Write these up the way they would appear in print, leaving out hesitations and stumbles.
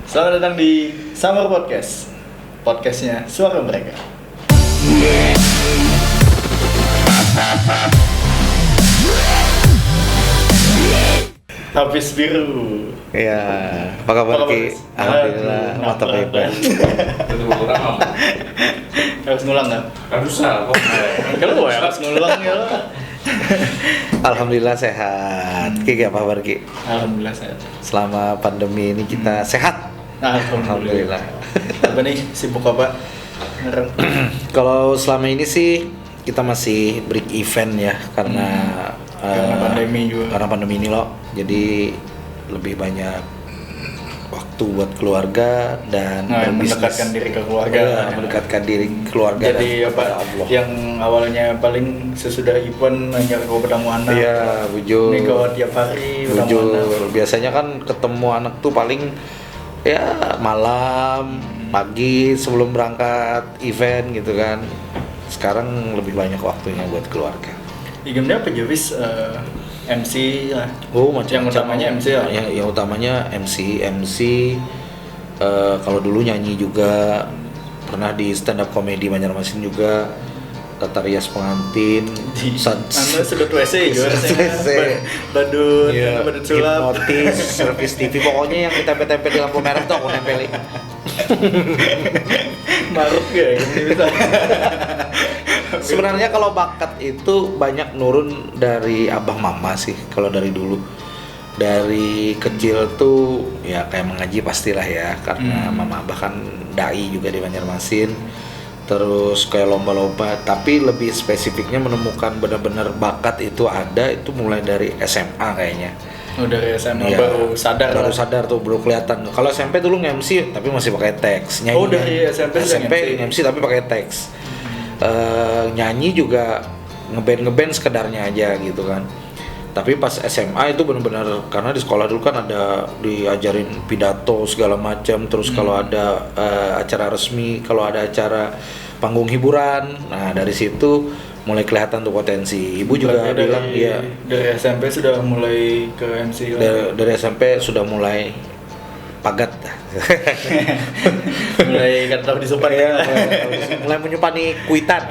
Selamat datang di Summer Podcast. Podcastnya suara mereka. Habis biru. Iya, apa kabar Ki? Alhamdulillah, mantap hebat. Harus ngulang kan? Harus lah, Kalau ya harus ngulang ya. Alhamdulillah sehat. Ki, apa kabar Ki? Alhamdulillah sehat. Selama pandemi ini kita sehat. Alhamdulillah. Apa nih sibuk apa? Ngerem. Kalau selama ini sih kita masih break event ya karena pandemi juga. Karena pandemi ini loh. Jadi lebih banyak waktu buat keluarga dan berbisnis. Mendekatkan diri ke keluarga. Mendekatkan diri keluarga. Jadi dan apa? Allah. Yang awalnya paling sesudah event hanya kau bertemu anak. Iya, bujur. Nih kau tiap hari bertemu Bujur. anak. Biasanya kan ketemu anak tuh paling ya malam, pagi sebelum berangkat event gitu kan. Sekarang lebih banyak waktunya buat keluarga. Igemnya apa Javis? MC lah. Oh, macam Yang utamanya MC lah. Yang utamanya MC. Kalau dulu nyanyi juga, pernah di stand up comedy Banjarmasin juga. Tata rias pengantin, Anda sedot WC juga badut, iya, badut sulap, hipnotis, servis TV, pokoknya yang ditempel-tempel di lampu merah tuh aku nempelin. maruk ya, ini bisa. Sebenarnya kalau bakat itu banyak nurun dari abah mama sih, kalau dari dulu. Dari kecil tuh ya kayak mengaji pastilah ya, karena mama abah kan dai juga di Banjarmasin. Terus kayak lomba-lomba, tapi lebih spesifiknya menemukan benar-benar bakat itu ada itu mulai dari SMA kayaknya. Oh, dari SMA Ya, baru sadar tuh, baru kelihatan. Kalau SMP dulu nge-MC tapi masih pakai teks. Nyanyi, Oh, dari SMP sudah nge-MC tapi pakai teks. Nyanyi juga ngeband sekedarnya aja gitu kan. Tapi pas SMA itu benar-benar karena di sekolah dulu kan ada diajarin pidato segala macam, terus kalau ada acara resmi, kalau ada acara panggung hiburan, nah dari situ mulai kelihatan tuh potensi. Ibu juga bilang ya dari SMP sudah mulai ke MC dari SMP sudah mulai pagat. mulai kan tahu disupan ya, mulai menyupani kuitan.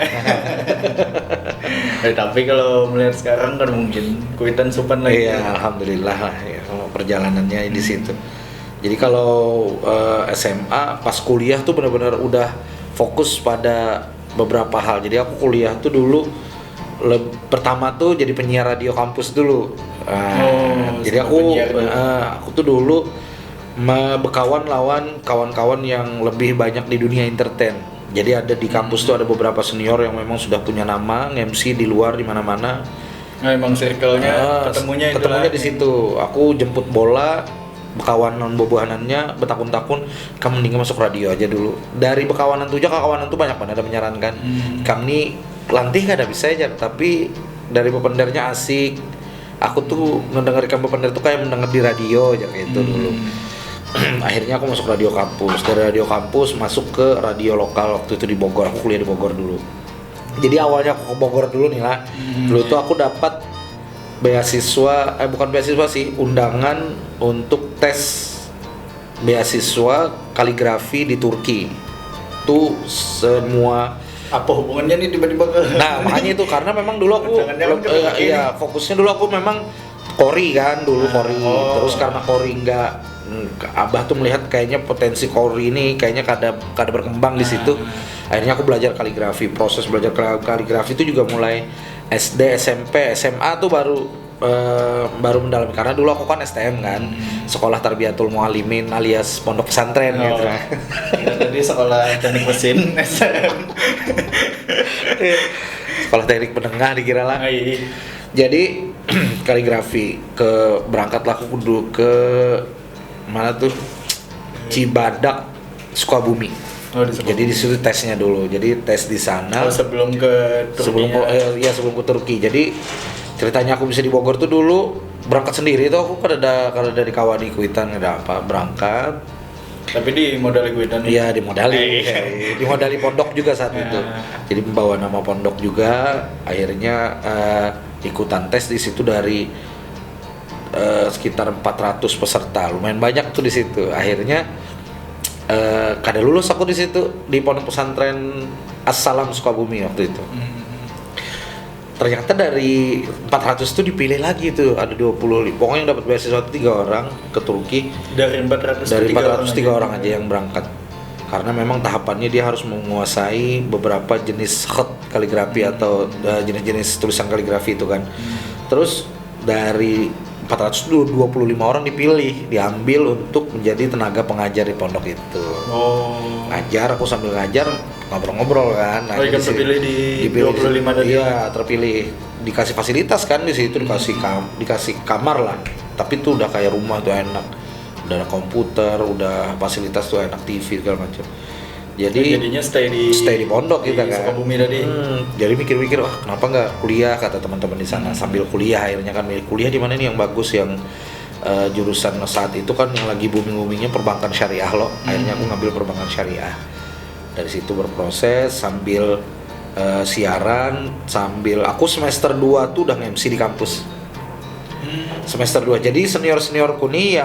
Tapi kalau melihat sekarang kan mungkin kuitan supan lagi. Iya, alhamdulillah lah ya, kalau perjalanannya di situ. Jadi kalau SMA pas kuliah tuh benar-benar udah fokus pada beberapa hal. Jadi aku kuliah tuh dulu pertama tuh jadi penyiar radio kampus dulu. Jadi aku tuh dulu berkawan lawan kawan-kawan yang lebih banyak di dunia entertain. Jadi ada di kampus tuh ada beberapa senior yang memang sudah punya nama MC di luar di mana-mana. Nah, emang circle-nya ketemunya di situ. Aku jemput bola, bekawanan bobohanannya betakun-takun, kamu mendingan masuk radio aja dulu. Dari bekawanan tuh aja kawanan tuh banyak banget ada menyarankan. Kami lantih kada bisa aja, tapi dari bependernya asik. Aku tuh mendengarkan bepender tuh kayak mendengar di radio aja kayak itu dulu. Akhirnya aku masuk radio kampus. Dari radio kampus masuk ke radio lokal waktu itu di Bogor. Aku kuliah di Bogor dulu. Jadi awalnya aku ke Bogor dulu nih lah. Dulu tuh aku dapat beasiswa, bukan beasiswa sih, undangan untuk tes beasiswa kaligrafi di Turki. Tuh semua apa hubungannya nih tiba-tiba ke. Nah, makanya itu karena memang dulu aku fokusnya dulu aku memang Kori kan dulu Kori. Terus karena Kori enggak Abah tuh melihat kayaknya potensi Kori ini kayaknya kada berkembang di situ. Akhirnya aku belajar kaligrafi. Proses belajar kaligrafi itu juga mulai SD, SMP, SMA tuh baru mendalami karena dulu aku kan STM kan. Sekolah Tarbiyatul Muallimin alias pondok pesantren gitu. Tadi sekolah teknik mesin STM. Sekolah teknik menengah dikira lah. Jadi kaligrafi berangkatlah aku dulu ke mana tuh Cibadak, Sukabumi. Jadi di situ tesnya dulu. Jadi tes di sana. Sebelum ke Turki. Sebelum ke Turki. Jadi ceritanya aku bisa di Bogor tuh dulu berangkat sendiri tuh aku kan ada dari kawan di Kuitan ada apa berangkat. Tapi di modali Kuitan. Iya di modali pondok juga saat itu. Jadi membawa nama pondok juga. Akhirnya ikutan tes di situ dari sekitar 400 peserta, lumayan banyak tuh di situ. Akhirnya kada lulus aku di situ di pondok pesantren As-Salam Sukabumi waktu itu. Ternyata dari 400 itu dipilih lagi tuh ada 20, pokoknya yang dapat beasiswa 3 orang ke Turki. Dari 400 3 orang aja yang berangkat, karena memang tahapannya dia harus menguasai beberapa jenis khat kaligrafi atau jenis-jenis tulisan kaligrafi itu kan. Terus dari 400 itu 25 orang dipilih, diambil untuk menjadi tenaga pengajar di pondok itu. Ngajar, aku sambil ngajar ngobrol-ngobrol kan. Nah, kan terpilih di 25 tadi. Iya, terpilih, dikasih fasilitas kan di situ, dikasih kamar lah. Tapi tuh udah kayak rumah tuh, enak. Udah ada komputer, udah fasilitas tuh enak, TV segala macam. Jadi jadinya stay di pondok kita kan. Sukabumi tadi. Jadi mikir-mikir, wah kenapa nggak kuliah, kata teman-teman di sana. Sambil kuliah akhirnya kan milih kuliah di mana nih yang bagus, yang jurusan saat itu kan yang lagi booming-boomingnya perbankan syariah loh. Akhirnya aku ngambil perbankan syariah. Dari situ berproses sambil siaran, sambil aku semester 2 tuh udah nge-MC di kampus. Semester 2. Jadi senior-seniorku nih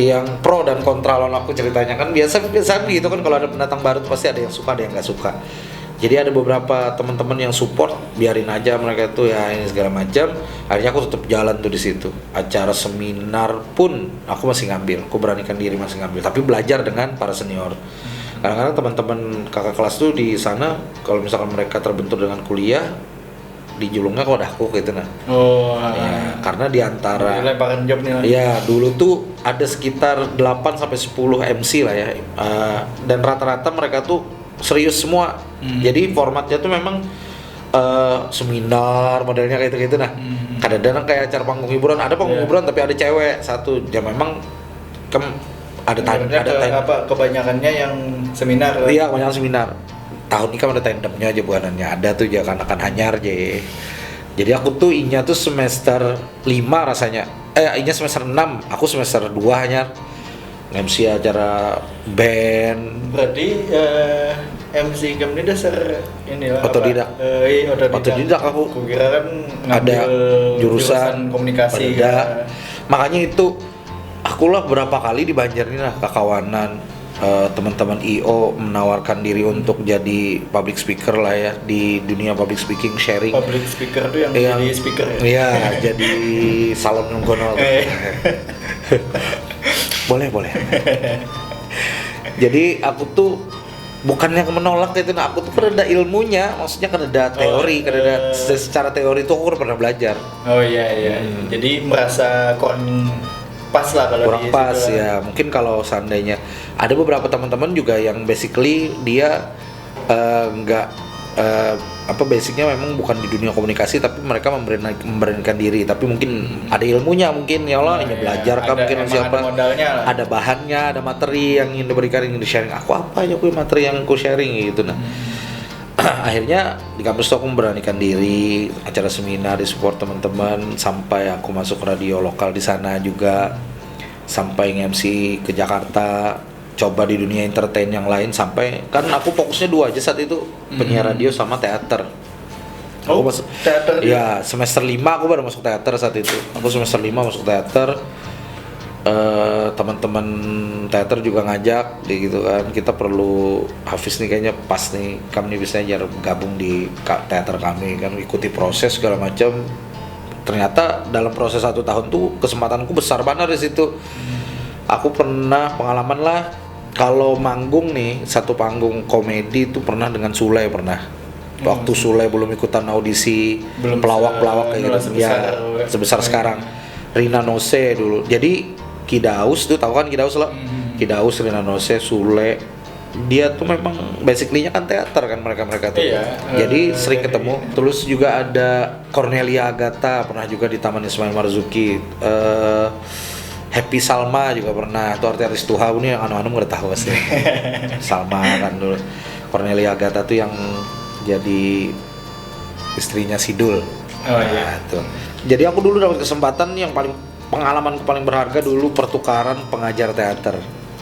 yang pro dan kontra lawan aku ceritanya kan biasa gitu kan, kalau ada pendatang baru tuh pasti ada yang suka, ada yang nggak suka. Jadi ada beberapa teman-teman yang support, biarin aja mereka tuh ya ini segala macam. Akhirnya aku tetap jalan tuh di situ. Acara seminar pun aku masih ngambil, aku beranikan diri masih ngambil, tapi belajar dengan para senior. Kadang-kadang teman-teman kakak kelas tuh di sana kalau misalkan mereka terbentur dengan kuliah, dijulungnya kodahku gitu nah. Ya, karena di antara lemparan job nih lah. Ya, dulu tuh ada sekitar 8 sampai 10 MC lah ya. Dan rata-rata mereka tuh serius semua. Jadi formatnya tuh memang seminar modelnya kayak gitu nah. Kadang-kadang kayak acara panggung hiburan, ada panggung hiburan tapi ada cewek satu. Ya memang ada kebanyakannya yang seminar. Iya, kebanyakan seminar. Tahun ini kan ada tandemnya aja bukannya, ada tuh ya kan akan hanyar aja. Jadi aku tuh inya tuh semester 5 rasanya. Inya semester 6, aku semester 2 hanyar. MC acara band. Berarti MC kamu ini dasar inilah otodidak. Otodidak aku. Kukira kan ada jurusan komunikasi. Ada. Makanya itu akulah berapa kali di Banjar ini lah kekawanan, teman-teman IO menawarkan diri untuk jadi public speaker lah ya, di dunia public speaking, sharing. Public speaker tuh yang jadi speaker ya? Iya, jadi salon nunggono. Boleh. Jadi aku tuh bukannya menolak itu, nah aku tuh kan ada ilmunya, maksudnya kan ada teori, kan ada secara teori tuh aku pernah belajar. Iya. Jadi merasa kurang pas lah kalau kurang pas ya. Mungkin kalau seandainya ada beberapa teman-teman juga yang basically dia basicnya memang bukan di dunia komunikasi, tapi mereka memberanikan diri, tapi mungkin ada ilmunya, mungkin ya Allah ini belajar kan, mungkin siapa ada bahannya, ada materi yang ingin diberikan, ingin di sharing. Aku apa ya, aku materi yang aku sharing gitu nah. Akhirnya di kampus aku memberanikan diri, acara seminar di support teman-teman, sampai aku masuk radio lokal di sana juga, sampai nge-MC ke Jakarta, coba di dunia entertain yang lain, sampai kan aku fokusnya 2 aja saat itu, penyiar radio sama teater. Aku masuk teater. Ya, semester 5 aku baru masuk teater saat itu. Aku semester 5 masuk teater. Teman-teman teater juga ngajak gitu kan, kita perlu Hafiz nih kayaknya pas nih, kamu nih bisa gabung di teater kami kan, ikuti proses segala macam. Ternyata dalam proses 1 tahun tuh kesempatanku besar banget di situ. Aku pernah pengalaman lah kalau manggung nih, satu panggung komedi itu pernah dengan Sule pernah. Waktu Sule belum ikutan audisi pelawak-pelawak kayak gitu ya, sebesar sekarang. Rina Nose dulu. Jadi Kidaus tuh, tahu kan Kidaus lah. Kidaus, Rina Nose, Sule. Dia tuh memang basically-nya kan teater kan mereka tuh. Iya, jadi sering ketemu. Terus juga ada Cornelia Agatha, pernah juga di Taman Ismail Marzuki. Happy Salma juga pernah. Itu artis Tuha ini yang anu-anu nggak tahu pasti. Salma kan dulu. Cornelia Agatha tuh yang jadi istrinya Sidul. Iya. Tuh. Jadi aku dulu dapat kesempatan yang pengalaman paling berharga dulu, pertukaran pengajar teater.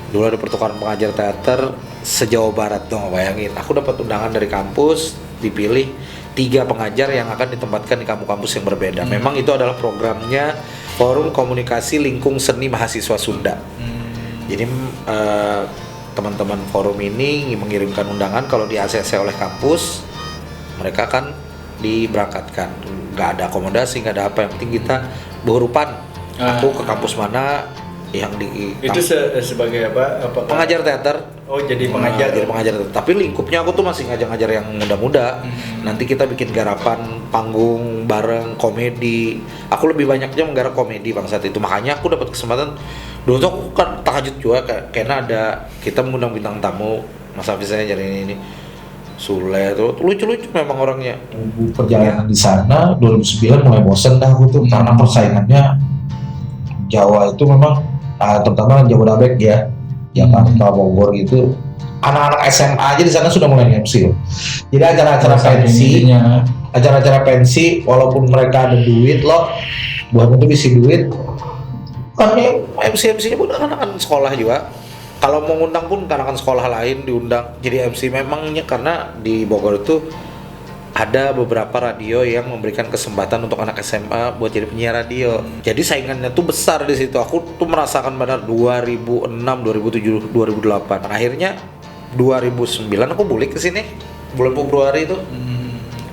Dulu ada pertukaran pengajar teater se-Jawa Barat dong, bayangin. Aku dapat undangan dari kampus, dipilih 3 pengajar yang akan ditempatkan di kampus-kampus yang berbeda. Memang itu adalah programnya Forum Komunikasi Lingkung Seni Mahasiswa Sunda. Jadi teman-teman forum ini mengirimkan undangan kalau di ACC oleh kampus, mereka akan diberangkatkan. Nggak ada akomodasi, nggak ada apa, yang penting kita berurupan. Aku ke kampus mana yang di Itu sebagai apa? pengajar teater. Oh, jadi pengajar. Jadi pengajar. Tapi lingkupnya aku tuh masih ngajar-ngajar yang muda-muda. Nanti kita bikin garapan panggung bareng, komedi. Aku lebih banyaknya menggarap komedi bang saat itu. Makanya aku dapat kesempatan. Dulu tuh aku kan tahajud juga karena ada kita mengundang bintang tamu Mas Hafiz saya jadi ini Sule tuh lucu-lucu memang orangnya. Perjalanan di sana 2009 mulai bosen dah aku tuh karena persaingannya Jawa itu memang terutama Jabodetabek ya. Jakarta, Bogor gitu, anak-anak SMA aja di sana sudah mulai MC loh. Jadi acara-acara pensi, walaupun mereka ada duit loh, buat itu isi duit. Kan MC-nya pun anak-anak sekolah juga. Kalau mau ngundang pun anak-anak sekolah lain diundang. Jadi MC memangnya karena di Bogor itu ada beberapa radio yang memberikan kesempatan untuk anak SMA buat jadi penyiar radio. Jadi saingannya tuh besar di situ. Aku tuh merasakan benar 2006, 2007, 2008. Akhirnya 2009 aku balik ke sini. Bulan Februari itu.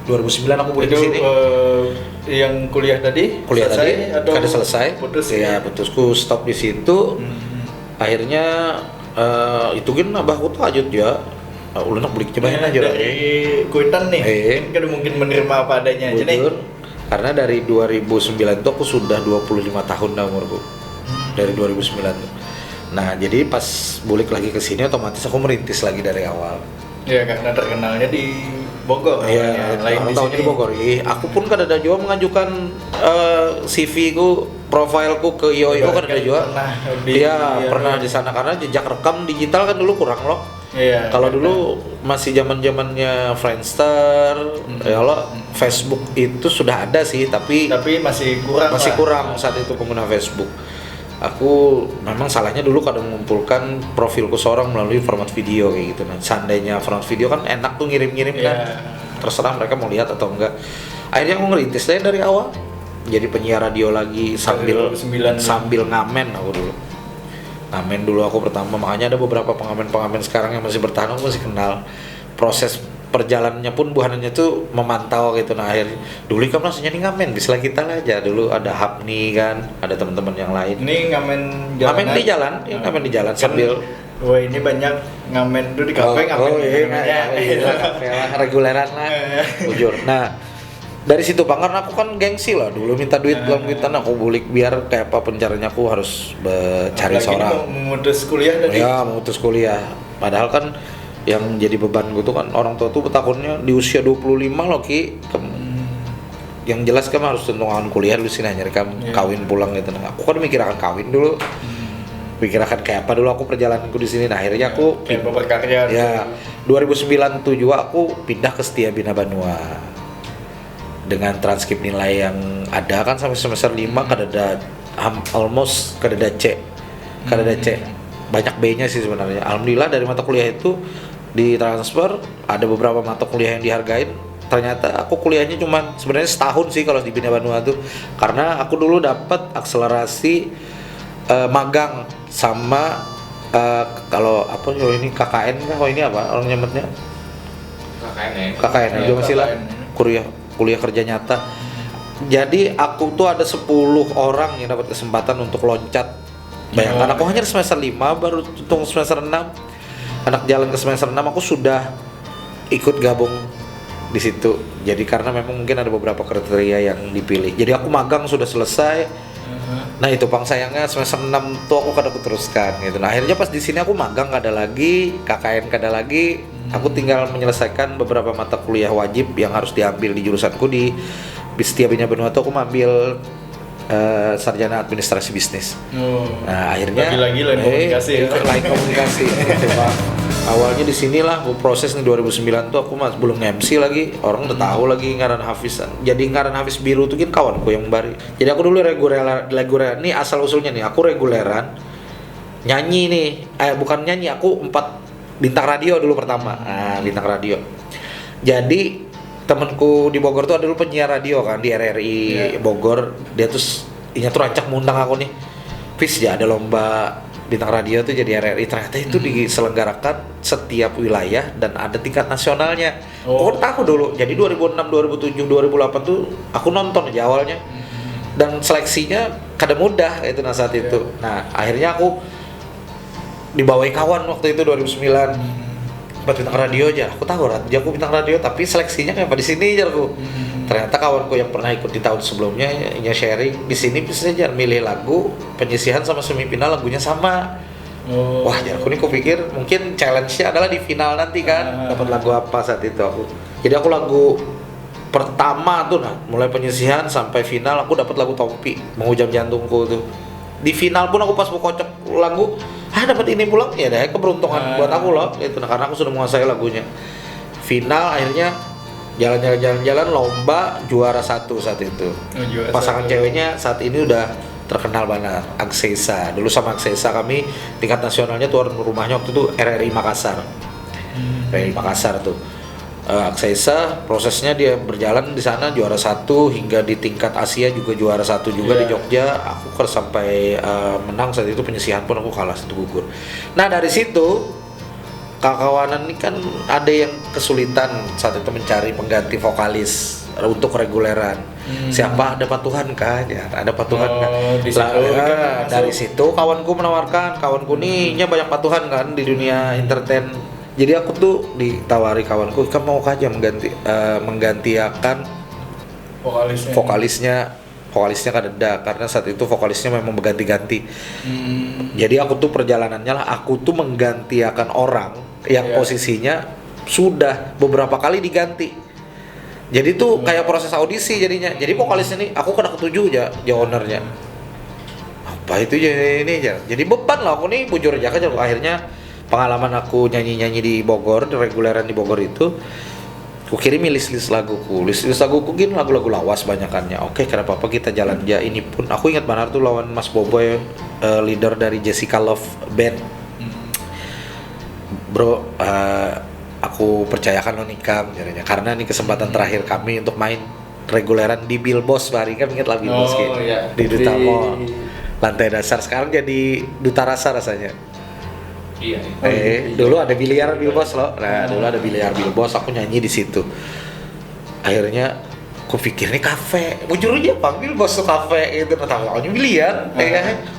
2009 aku balik ke sini. Yang kuliah tadi? Kuliah selesai, tadi atau kada selesai. Putus. Ya, putusku stop di situ. Akhirnya itu kan abahku tuh ajut ya. Ulun nak beli cobain aja dari Kuitan nih, kan mungkin menerima apa adanya aja nih. Karena dari 2009 itu aku sudah 25 tahun dah umurku. Dari 2009 tuh. Nah, jadi pas balik lagi ke sini otomatis aku merintis lagi dari awal. Iya, karena terkenalnya di Bogor. Iya, lain di sini. Di Bogor. Aku pun kan ada juga mengajukan CV ku, profilku ke IO kan ada juga. Pernah di sana karena jejak rekam digital kan dulu kurang loh. Iya. Kalau dulu masih zaman-zamannya Friendster, ya Allah, Facebook itu sudah ada sih, tapi masih kurang saat itu pengguna Facebook. Aku memang salahnya dulu kadang mengumpulkan profilku seorang melalui format video kayak gitu. Nah, seandainya format video kan enak tuh ngirim-ngirim kan, terserah mereka mau lihat atau enggak. Akhirnya aku ngerintis deh dari awal, jadi penyiar radio lagi sambil ngamen aku dulu. Ngamen dulu aku pertama, makanya ada beberapa pengamen-pengamen sekarang yang masih bertahan, aku masih kenal. Proses perjalanannya pun buhanannya tuh memantau gitu. Nah akhirnya dulu kan rasanya nih ngamen, bisa kita aja dulu ada Hapni kan, ada teman-teman yang lain. Ini ngamen di jalan, ngamen di jalan sambil. Wah ini banyak ngamen tuh di kafe reguleran lah, jujur. Nah dari situ bang, karena aku kan gengsi lah dulu minta duit belum kita, aku bulik biar kayak apa pencaranya aku harus cari seorang. Memutus kuliah tadi. Ya memutus kuliah, padahal kan yang jadi beban gue tuh kan orang tua tuh bertahunnya di usia 25 loh Ki. Yang jelas kamu harus tentukan kuliah dulu sini, nyari kamu kawin pulang gitu. Nah, aku kan mikir akan kawin dulu, pikir akan kayak apa dulu aku perjalananku di sini. Nah akhirnya aku kayak berkarya. Ya 2009 juga aku pindah ke Setia Bina Banua dengan transkrip nilai yang ada kan sampai semester 5 kadada almost kadada C. Banyak B-nya sih sebenarnya. Alhamdulillah dari mata kuliah itu ditransfer, ada beberapa mata kuliah yang dihargain. Ternyata aku kuliahnya cuma sebenarnya setahun sih kalau di Bina Banua tuh. Karena aku dulu dapat akselerasi magang sama kalau apa ini KKN kah? Oh ini apa? Orang nyemetnya? KKN aja masih lah. Kuliah kerja nyata. Jadi aku tuh ada 10 orang yang dapat kesempatan untuk loncat. Bayangkan aku hanya semester 5 baru tunggu semester 6. Anak jalan ke semester 6 aku sudah ikut gabung di situ. Jadi karena memang mungkin ada beberapa kriteria yang dipilih. Jadi aku magang sudah selesai. Nah itu bang sayangnya semester 6 tuh aku kada teruskan gitu. Nah akhirnya pas di sini aku magang kada lagi, KKN kada lagi. Aku tinggal menyelesaikan beberapa mata kuliah wajib yang harus diambil di jurusanku di Setia Bina Banua tuh aku mengambil sarjana administrasi bisnis. Nah akhirnya lagi lain komunikasi. Lain komunikasi. Gitu, Bang. Awalnya di sinilah proses nih 2009 tuh aku masih belum MC lagi, orang udah tahu lagi ngaran Hafiz. Jadi ngaran Hafiz Biru tuh kan kawanku yang bari. Jadi aku dulu reguleran nih asal usulnya nih, aku reguleran nyanyi nih, bukan nyanyi, aku 4 bintang radio dulu pertama. Nah, bintang radio. Jadi temanku di Bogor tuh ada dulu penyiar radio kan di RRI Bogor. Dia tuh rancak mengundang aku nih. Fis ya ada lomba Bintang Radio tuh jadi RRI, ternyata itu diselenggarakan setiap wilayah dan ada tingkat nasionalnya. Oh. Aku tahu dulu, jadi 2006, 2007, 2008 tuh aku nonton aja awalnya. Dan seleksinya kada mudah itu saat itu. Nah, akhirnya aku dibawahi kawan waktu itu 2009. Buat Bintang Radio aja, aku tahu aku Bintang Radio, tapi seleksinya kayak di sini aja aku. Ternyata kawanku yang pernah ikut di tahun sebelumnya ya sharing di sini bisa aja milih lagu penyisihan sama semifinal lagunya sama. Wah, jadi aku nih kupikir mungkin challenge-nya adalah di final nanti kan dapat lagu apa saat itu aku. Jadi aku lagu pertama tuh mulai penyisihan sampai final aku dapat lagu Tompi, Menghujam Jantungku tuh. Di final pun aku pas mau kocok lagu, dapat ini pulang ya deh keberuntungan buat aku loh itu karena aku sudah menguasai lagunya. Final akhirnya jalan-jalan lomba juara 1 saat itu. Pasangan ceweknya saat ini udah terkenal banget, Agsesa. Dulu sama Agsesa kami tingkat nasionalnya tuan rumahnya waktu itu RRI Makassar. RRI Makassar tuh. Agsesa prosesnya dia berjalan di sana juara 1 hingga di tingkat Asia juga juara 1 juga di Jogja. Aku sampai menang saat itu penyisihan pun aku kalah 1 gugur. Nah dari situ kawanan ini kan ada yang kesulitan saat itu mencari pengganti vokalis untuk reguleran. Siapa ada Patuhan kan? Ya, ada Patuhan kan. Dari situ kawanku menawarkan, kawanku nih banyak Patuhan kan di dunia entertain. Jadi aku tuh ditawari kawanku, kamu mau aja menggantikan vokalisnya kan ada karena saat itu vokalisnya memang berganti-ganti. Jadi aku tuh perjalanannya lah aku tuh menggantikan orang yang posisinya sudah beberapa kali diganti. Jadi tuh kayak proses audisi jadinya. Jadi vokalisnya nih aku kena ketujuh aja ownernya. Apa itu ini aja. Jadi beban lah aku nih bujur aja kan akhirnya pengalaman aku nyanyi-nyanyi di Bogor, di reguleran di Bogor itu aku kirim list laguku gini lagu-lagu lawas banyakannya. Oke, kenapa apa kita jalan aja. Ini pun aku ingat benar tuh lawan Mas Boboy, leader dari Jessica Love Band. Bro, aku percayakan lo nikam karena ini kesempatan terakhir kami untuk main reguleran di Bilbos. Hari kan ingat lah Bilbos di Duta Mall lantai dasar, sekarang jadi Duta Rasa rasanya. Dulu ada biliar Bilbos loh. Nah, dulu ada biliar Bilbos, aku nyanyi di situ. Akhirnya aku pikir nih kafe, bujur aja panggil bos tuh kafe gitu, tahunya biliar.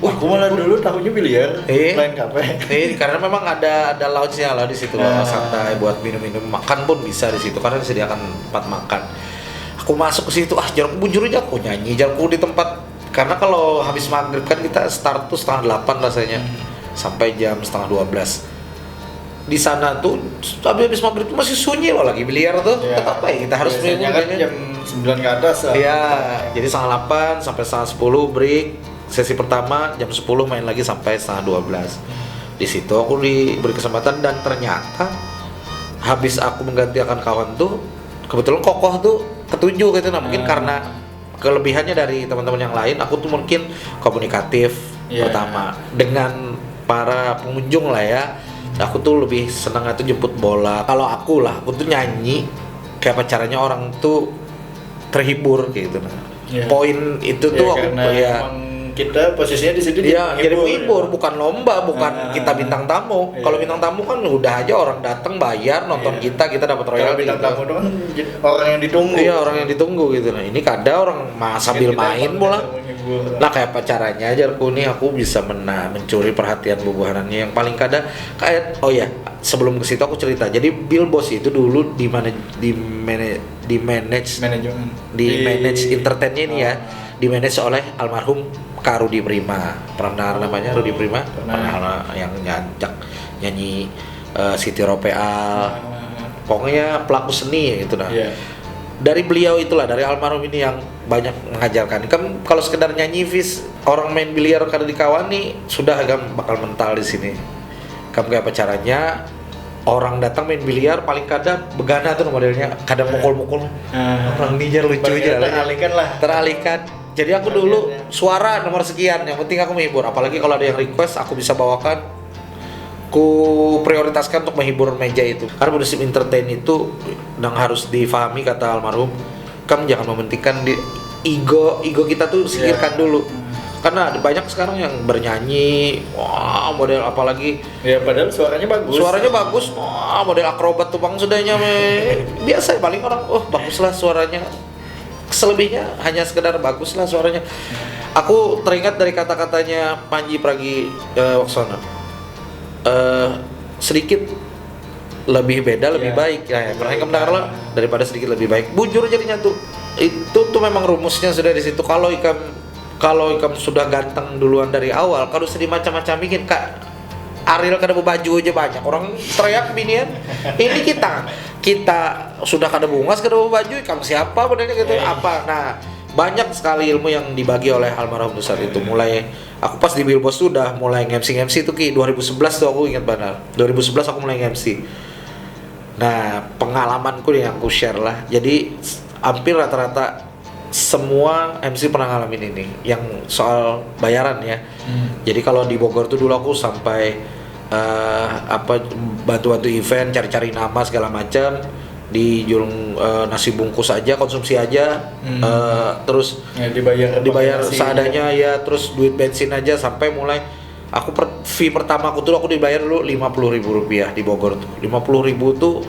Aku malah dulu tahunya biliar, lain kafe. Karena memang ada lounge-nya lah di situ, santai buat minum-minum, makan pun bisa di situ karena disediakan tempat makan. Aku masuk ke situ, jarakku bujur aja aku nyanyi, jarakku di tempat karena kalau habis maghrib kan kita start tuh 7:30 rasanya. Sampai jam 11:30 di sana tuh habis maghrib tuh masih sunyi loh lagi biliar tuh. Tetap kita harus kan jam 9 ke atas lah. Iya, jadi 7:30 sampai 7:30 break. Sesi pertama jam 10 main lagi sampai 11:30. Di situ aku diberi kesempatan dan ternyata habis aku menggantikan kawan tuh kebetulan kokoh tuh ketujuh gitu. Nah mungkin karena kelebihannya dari teman-teman yang lain, aku tuh mungkin komunikatif pertama dengan para pengunjung lah ya. Aku tuh lebih senang itu jemput bola. Kalau aku tuh nyanyi kayak apa caranya orang tuh terhibur gitu. Poin itu tuh aku kita posisinya di situ jadi menghibur, bukan lomba, bukan kita bintang tamu. Kalau bintang tamu kan udah aja orang datang bayar nonton kita dapat royalti. Bintang tamu itu kan orang yang ditunggu. Iya, orang yang ditunggu gitu. Nah, ini kada orang sambil main bola. Nah, kayak apa caranya aja aku bisa mencuri perhatian bubuhanannya yang paling kada kayak sebelum ke situ aku cerita. Jadi Bilbos itu dulu di manage entertainnya ini ya, di manage oleh almarhum Kak Rudi Prima. Pernah namanya Rudi Prima? Pernah yang nyanyi Siti Ropeal. Pokoknya pelaku seni gitu nah. Dari beliau itulah, dari almarhum ini yang banyak mengajarkan. Kan kalau sekedar nyanyi orang main biliar kada dikawani sudah agak bakal mental di sini. Kamu kayak apa caranya? Orang datang main biliar paling kada begana tuh modelnya, kada mukul-mukul. Orang nijar lucu aja teralihkan. Jadi aku dulu suara nomor sekian, yang penting aku menghibur. Apalagi kalau ada yang request, aku bisa bawakan. Ku prioritaskan untuk menghibur meja itu. Karena musim entertain itu yang harus difahami kata almarhum, kamu jangan mementingkan ego kita tuh singkirkan dulu. Karena ada banyak sekarang yang bernyanyi, wah model apalagi Ya padahal suaranya bagus. suaranya bagus, wah model akrobat tuh bang sudahnya biasa ya paling orang, oh baguslah suaranya. Selebihnya hanya sekedar baguslah suaranya. Aku teringat dari kata-katanya Panji Pragiwaksono. Sedikit lebih beda lebih Iya. baik ya, pernah kamu dengar lo daripada sedikit lebih baik. Bujur jadinya tuh itu tuh memang rumusnya sudah di situ. Kalau ikam sudah ganteng duluan dari awal, kalau sedih macam-macam bikin kak Ariel kada baju aja banyak orang teriak binian. Ini kita sudah kada bungas kada baju, kamu siapa modelnya gitu apa. Nah, banyak sekali ilmu yang dibagi oleh almarhum besar itu. Mulai aku pas di Bilbos sudah mulai MC itu Ki 2011 tuh aku ingat benar. 2011 aku mulai MC. Nah, pengalamanku yang aku share lah. Jadi hampir rata-rata semua MC pernah ngalamin ini yang soal bayaran ya. Jadi kalau di Bogor tuh dulu aku sampai bantu-bantu event, cari-cari nama segala macam, di jurung nasi bungkus aja, konsumsi aja, terus Ya, dibayar pakai nasi. seadanya ya, terus duit bensin aja sampai mulai fee pertama aku dibayar dulu 50.000 rupiah di Bogor tuh. 50.000 tuh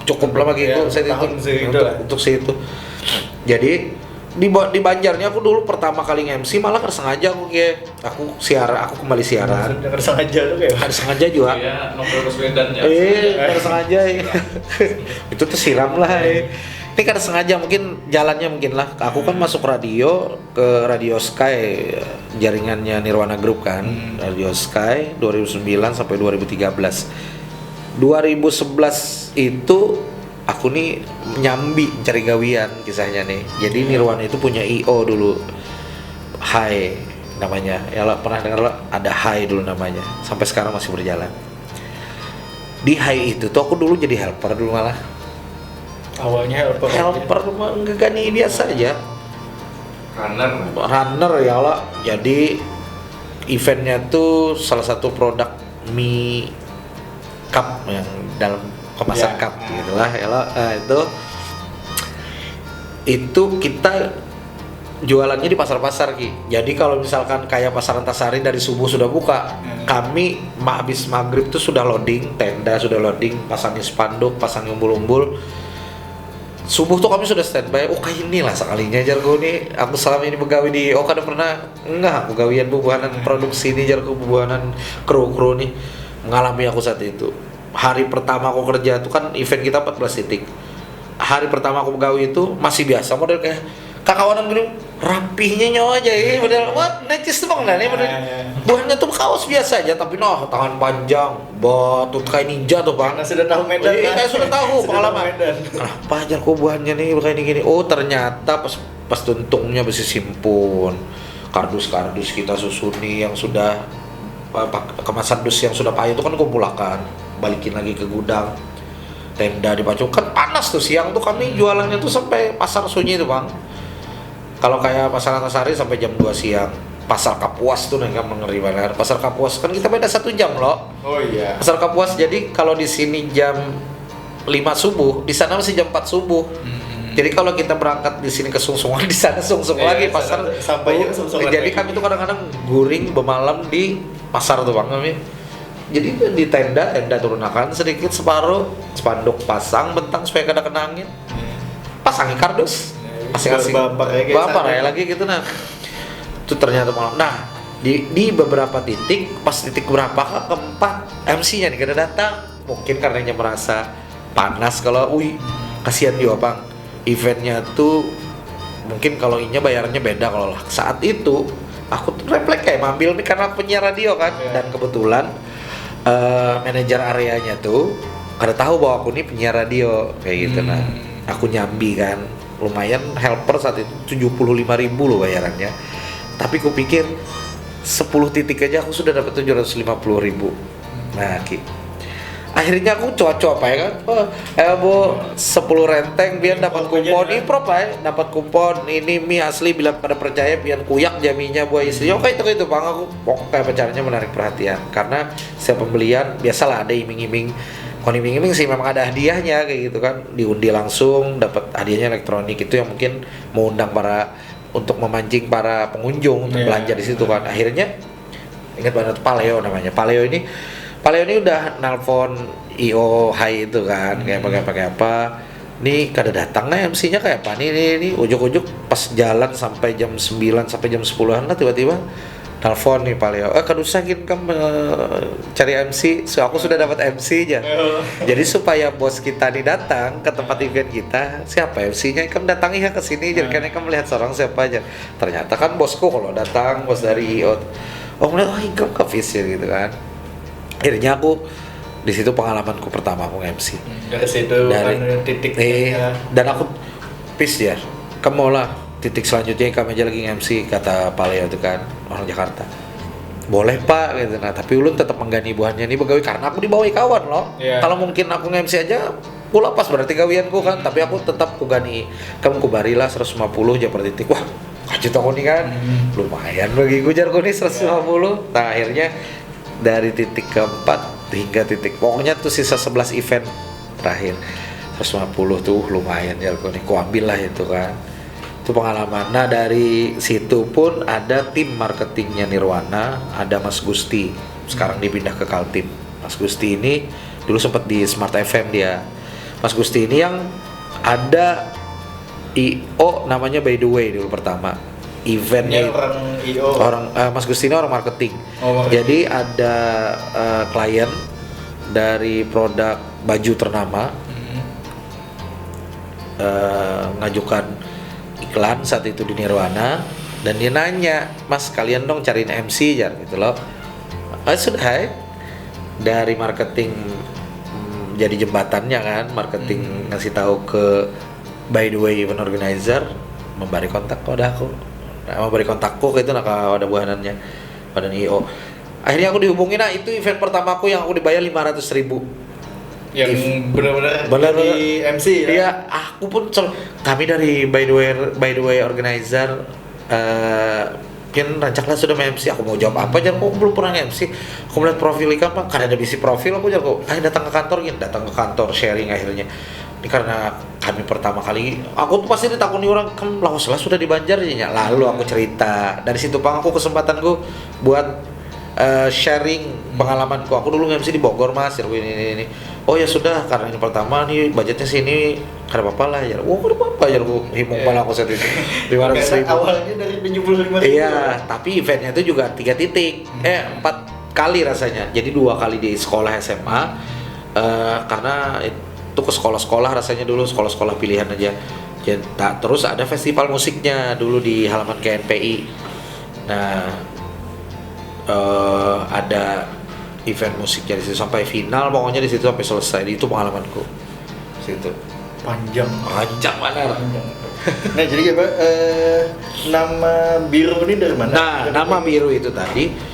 cukup lah bagi Ya, aku saya tahun segitu lah. untuk situ. Jadi di Banjarnya aku dulu pertama kali nge-MC malah sengaja aku kembali siaran. Maksudnya sengaja tuh kayak. Harus sengaja juga. Iya, novel Baswedan ya. Harus sengaja ya. Itu tuh siram lah. Ini kan sengaja mungkin jalannya mungkin lah. Aku kan masuk radio ke Radio Sky, jaringannya Nirwana Group kan. Radio Sky 2009 sampai 2013. 2011 itu aku nih nyambi cari gawian kisahnya nih. Jadi Nirwana itu punya IO dulu, Hai namanya. Ya lo pernah dengar lo? Ada Hai dulu namanya. Sampai sekarang masih berjalan. Di Hai itu tuh aku dulu jadi helper dulu malah. Awalnya Helper enggak nih biasa aja. Runner ya lo. Jadi eventnya tuh salah satu produk mie cup yang dalam kemasan Ya. cup gitulah ya lo. Nah, itu kita jualannya di pasar-pasar Ki. Jadi kalau misalkan kayak pasar Antasari dari subuh sudah buka, kami habis maghrib tuh sudah loading tenda, sudah loading, pasangin spanduk, pasangin umbul-umbul. Subuh tuh kami sudah standby. Oh kayak inilah sekalinya jargo nih. Aku selama ini begawi di kada pernah enggak aku gawian bubuhanan produksi ini jargo bubuhanan kru nih. Mengalami aku saat itu. Hari pertama aku kerja itu kan event kita 14 titik. Hari pertama aku begawi itu masih biasa model kayak kakawanan gini rapihnya nyawa aja ya model what necis tuh bang nih model buahnya tuh kaos biasa aja tapi tangan panjang batut kayak ninja tuh bang. Karena sudah tahu medan. Saya sudah tahu pengalaman. Medan. Kenapa aja kok buahnya nih kayak gini? Oh ternyata pas tuntungnya besi simpun, kardus kita susuni yang sudah kemasan dus yang sudah payah itu kan kumpulkan, balikin lagi ke gudang. Tenda dipacung kan panas tuh siang tuh kami jualannya tuh sampai pasar Sunyi tuh bang. Kalau kayak pasar Antasari sampai jam 2 siang. Pasar Kapuas tuh yang ngeri banget. Pasar Kapuas kan kita beda 1 jam loh. Oh iya. Pasar Kapuas jadi kalau di sini jam 5 subuh, di sana masih jam 4 subuh. Jadi kalau kita berangkat di sini ke Sungsung, di sana Sungsung lagi pasar. Sampainya ke Sungsung Jadi lagi. kami tuh kadang-kadang guring bermalam di pasar tuh bang kami. Jadi di tenda turunakan sedikit separuh, spanduk pasang bentang supaya kada kena angin. Pasangi kardus. Asing-asing. Bapak ya lagi gitu nah. Itu ternyata malam. Nah, di beberapa titik pas titik berapa keempat MC-nya nih kada datang. Mungkin karenanya merasa panas kalau kasihan juga bang. Eventnya tuh mungkin kalau inya bayarannya beda kalau saat itu aku tuh refleks kayak ngambil nih karena penyiar radio kan dan kebetulan manajer areanya tuh kada tahu bahwa aku nih penyiar radio kayak gitu nah aku nyambi kan lumayan helper saat itu 75.000 loh bayarannya tapi ku pikir 10 titik aja aku sudah dapat 750.000 nah akhirnya aku coba apa ya kan bu 10 renteng biar dapat kupon improv ya dapat kupon ini mie asli bila pada percaya biar kuyak jaminya buat istri oke itu bang aku pokoknya pacarnya menarik perhatian karena setiap pembelian biasalah ada iming-iming bukan iming-iming sih memang ada hadiahnya kayak gitu kan diundi langsung dapat hadiahnya elektronik itu yang mungkin mau undang para untuk memancing para pengunjung untuk belanja di situ kan. Akhirnya ingat banget Paleo namanya. Paleo ini udah nelpon IO Hai itu kan, kayak pakai apa. Nih kada datang nih MC-nya kayak apa nih ujuk-ujuk pas jalan sampai jam 9 sampai jam 10-an lah tiba-tiba telepon nih Paleo, kan usahain kamu cari MC, so aku sudah dapat MC aja. Jadi supaya bos kita nih datang ke tempat event kita, siapa MC-nya, kamu datangi ya ke sini, jadi kan kamu melihat seorang siapa aja. Ternyata kan bosku kalau datang, bos dari IO, melihat kamu ke Fisher gitu kan. Akhirnya aku di situ pengalamanku pertama aku MC. Dari situ titik dan aku ya, kamu lah titik selanjutnya kami aja lagi MC, kata Paleo itu kan orang Jakarta. Boleh pak gitu. Nah tapi ulun tetap menggani buahnya nih pegawai karena aku dibawahi kawan loh. Kalau mungkin aku MC aja pula pas berarti kawianku kan, tapi aku tetap kugani kamu kubarilah 150 aja per titik. Wah kacit aku nih kan, lumayan bagi gujarku nih 150. Nah akhirnya dari titik keempat hingga titik pokoknya tuh sisa 11 event terakhir 150 tuh lumayan ya aku nih, ku ambil lah itu kan. Itu pengalaman. Nah dari situ pun ada tim marketingnya Nirwana, ada Mas Gusti, sekarang dipindah ke Kaltim. Mas Gusti ini dulu sempat di Smart FM dia. Mas Gusti ini yang ada IO namanya By The Way dulu pertama. Eventnya orang IO, Mas Gusti ini orang marketing. Jadi ada klien dari produk baju ternama ngajukan iklan saat itu di Nirwana, dan dia nanya, Mas kalian dong cariin MC ya gitu loh. Sudah dari marketing jadi jembatannya kan, marketing ngasih tahu ke By The Way event organizer, memberi kontak pada aku. Nah, memberi kontakku itu nak ada buahanannya pada IO. Akhirnya aku dihubungin, nah itu event pertamaku yang aku dibayar 500.000. Yang benar-benar di MC ya. Iya, aku pun kami dari By The Way organizer kan rancaklah sudah MC. Aku mau jawab apa aja, aku belum pernah MC. Aku melihat profil ikan mah kan ada bisi profil, aku jago. Datang ke kantor gitu, datang ke kantor sharing akhirnya. Ini karena kami pertama kali, aku tuh pasti ditakuni orang, kan lah sudah di Banjar ya. Lalu aku cerita, dari situ Bang aku kesempatan gue buat sharing pengalamanku. Aku dulu MC di Bogor Mas, ini. Oh ya sudah, karena ini pertama nih budgetnya sini, kada apa-apa lah ya. Wah, kada apa-apa ya, aku himung pala aku saat itu. 500.000. Awalnya dari 75.000. Iya, tapi eventnya itu juga 3 titik, 4 kali rasanya. Jadi 2 kali di sekolah SMA, karena itu ke sekolah-sekolah rasanya dulu, sekolah-sekolah pilihan aja. Nah, terus ada festival musiknya dulu di halaman KNPI. Nah, ada event musiknya di situ sampai final, pokoknya di situ sampai selesai. Itu pengalamanku. Situ. Panjang mana? Nah, jadi apa? Nama biru ini dari mana? Nah, nama biru itu tadi